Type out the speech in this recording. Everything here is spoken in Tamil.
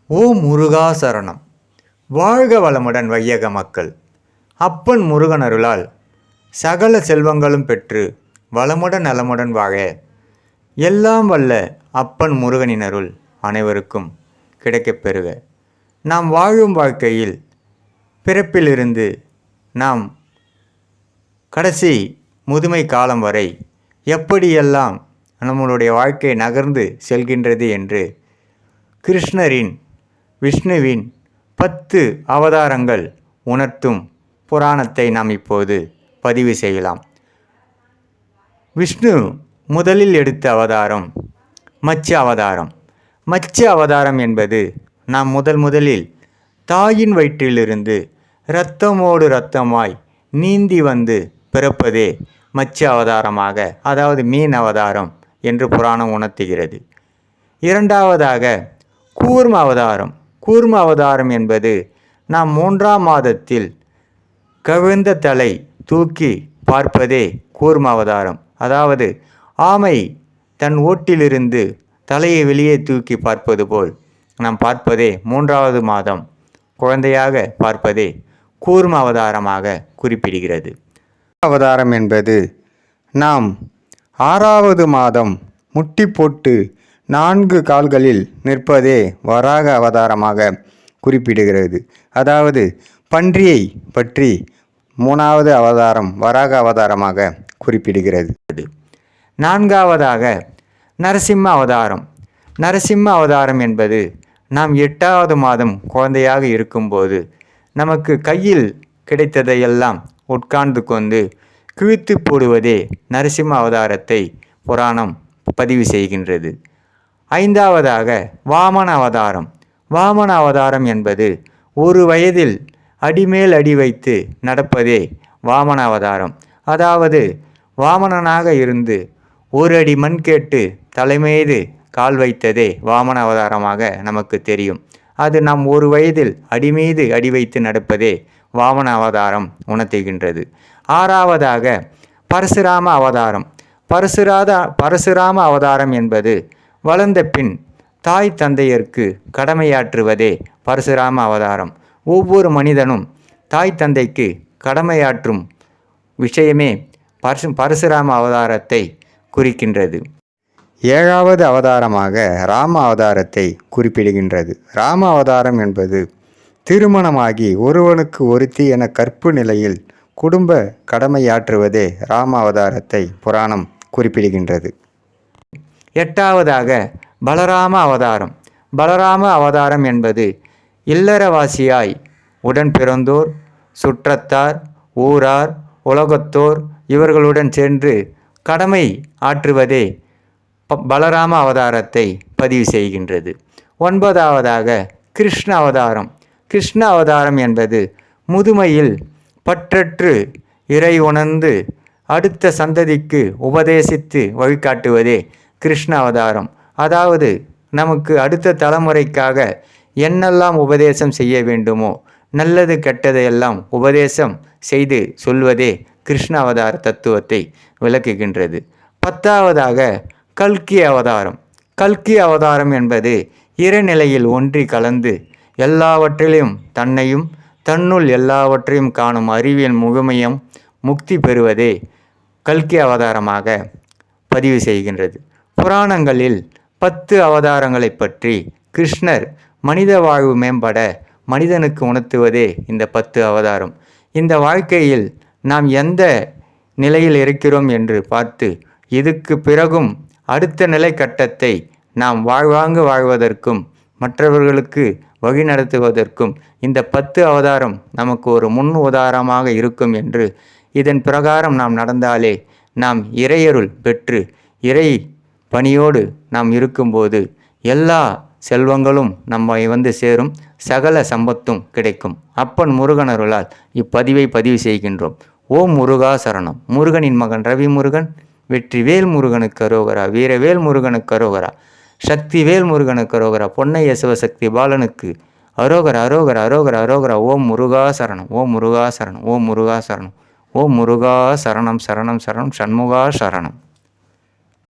ஓம் முருகா சரணம். வாழ்க வளமுடன் வையக மக்கள். அப்பன் முருகன் அருளால் சகல செல்வங்களும் பெற்று வளமுடன் நலமுடன் வாழ எல்லாம் வல்ல அப்பன் முருகனின் அருள் அனைவருக்கும் கிடைக்கப் பெறுக. நாம் வாழும் வாழ்க்கையில் பிறப்பிலிருந்து நாம் கடைசி முதுமை காலம் வரை எப்படியெல்லாம் நம்மளுடைய வாழ்க்கை நகர்ந்து செல்கின்றது என்று கிருஷ்ணரின் விஷ்ணுவின் 10 அவதாரங்கள் உணர்த்தும் புராணத்தை நாம் இப்போது பதிவு செய்யலாம். விஷ்ணு முதலில் எடுத்த அவதாரம் மத்ஸ்ய அவதாரம். மத்ஸ்ய அவதாரம் என்பது நாம் முதலில் தாயின் வயிற்றிலிருந்து இரத்தமோடு இரத்தமாய் நீந்தி வந்து பிறப்பதே மத்ஸ்ய அவதாரமாக, அதாவது மீன் அவதாரம் என்று புராணம் உணர்த்துகிறது. இரண்டாவதாக கூர்ம அவதாரம். கூர்ம அவதாரம் என்பது நாம் 3ஆம் மாதத்தில் கவிழ்ந்த தலை தூக்கி பார்ப்பதே கூர்ம அவதாரம். அதாவது ஆமை தன் ஓட்டிலிருந்து தலையை வெளியே தூக்கி பார்ப்பது போல் நாம் பார்ப்பதே 3வது மாதம் குழந்தையாக பார்ப்பதே கூர்ம அவதாரமாக குறிப்பிடுகிறது. அவதாரம் என்பது நாம் 6வது மாதம் முட்டி போட்டு 4 கால்களில் நிற்பதே வராக அவதாரமாக குறிப்பிடுகிறது. அதாவது பன்றியை பற்றி 3வது அவதாரம் வராக அவதாரமாக குறிப்பிடுகிறது. 4வதாக நரசிம்ம அவதாரம். நரசிம்ம அவதாரம் என்பது நாம் 8வது மாதம் குழந்தையாக இருக்கும்போது நமக்கு கையில் கிடைத்ததையெல்லாம் உட்கார்ந்து கொண்டு கிழித்து போடுவதே நரசிம்ம அவதாரத்தை புராணம் பதிவு செய்கின்றது. 5வதாக வாமன அவதாரம். வாமன அவதாரம் என்பது 1 வயதில் அடிமேல் அடி வைத்து நடப்பதே வாமன அவதாரம். அதாவது வாமனனாக இருந்து 1 அடி மண் கேட்டு தலைமீது கால் வைத்ததே வாமன அவதாரமாக நமக்கு தெரியும். அது நாம் 1 வயதில் அடிமீது அடி வைத்து நடப்பதே வாமன அவதாரம் உணர்த்துகின்றது. 6வதாக பரசுராம அவதாரம். பரசுராம அவதாரம் என்பது வளர்ந்த பின் தாய் தந்தையருக்கு கடமையாற்றுவதே பரசுராம அவதாரம். ஒவ்வொரு மனிதனும் தாய் தந்தைக்கு கடமையாற்றும் விஷயமே பரசுராம அவதாரத்தை குறிக்கின்றது. 7வது அவதாரமாக ராம அவதாரத்தை குறிப்பிடுகின்றது. ராம அவதாரம் என்பது திருமணமாகி ஒருவனுக்கு ஒருத்தி என கற்பு நிலையில் குடும்ப கடமையாற்றுவதே ராம அவதாரத்தை புராணம் குறிப்பிடுகின்றது. 8வதாக பலராம அவதாரம். பலராம அவதாரம் என்பது இல்லறவாசியாய் உடன் பிறந்தோர், சுற்றத்தார், ஊரார், உலகத்தோர் இவர்களுடன் சென்று கடமை ஆற்றுவதே பலராம அவதாரத்தை பதிவு செய்கின்றது. 9வதாக கிருஷ்ண அவதாரம். கிருஷ்ண அவதாரம் என்பது முதுமையில் பற்றற்று இறை உணர்ந்து அடுத்த சந்ததிக்கு உபதேசித்து வழிகாட்டுவதே கிருஷ்ண அவதாரம். அதாவது நமக்கு அடுத்த தலைமுறைக்காக என்னெல்லாம் உபதேசம் செய்ய வேண்டுமோ நல்லது கெட்டதையெல்லாம் உபதேசம் செய்து சொல்வதே கிருஷ்ண அவதார தத்துவத்தை விளக்குகின்றது. 10வதாக கல்கி அவதாரம். கல்கி அவதாரம் என்பது இறைநிலையில் ஒன்றி கலந்து எல்லாவற்றிலும் தன்னையும் தன்னுள் எல்லாவற்றையும் காணும் அறிவியல் முழுமையும் முக்தி பெறுவதே கல்கி அவதாரமாக பதிவு செய்கின்றது. புராணங்களில் 10 அவதாரங்களை பற்றி கிருஷ்ணர் மனித வாழ்வு மேம்பட மனிதனுக்கு உணர்த்துவதே இந்த 10 அவதாரம். இந்த வாழ்க்கையில் நாம் எந்த நிலையில் இருக்கிறோம் என்று பார்த்து இதுக்கு பிறகும் அடுத்த நிலை கட்டத்தை நாம் வாழ்வாங்கு வாழ்வதற்கும் மற்றவர்களுக்கு வழி நடத்துவதற்கும் இந்த 10 அவதாரம் நமக்கு ஒரு முன் உதாரணமாக இருக்கும் என்று இதன் பிரகாரம் நாம் நடந்தாலே நாம் இறையருள் பெற்று இறை பணியோடு நாம் இருக்கும்போது எல்லா செல்வங்களும் நம்மை வந்து சேரும், சகல சம்பத்தும் கிடைக்கும். அப்பன் முருகனருளால் இப்பதிவை பதிவு செய்கின்றோம். ஓம் முருகா சரணம். முருகனின் மகன் ரவி முருகன். வெற்றிவேல் முருகனுக்கு அரோகரா. வீரவேல் முருகனுக்கு அரோகரா. சக்திவேல் முருகனுக்கு அரோகரா. பொன்னைய சிவசக்தி பாலனுக்கு அரோகரா அரோகரா அரோகரா அரோகரா. ஓம் முருகா சரணம். ஓம் முருகா சரணம். ஓம் முருகா சரணம். ஓம் முருகா சரணம் சரணம் சரணம். சண்முகா சரணம்.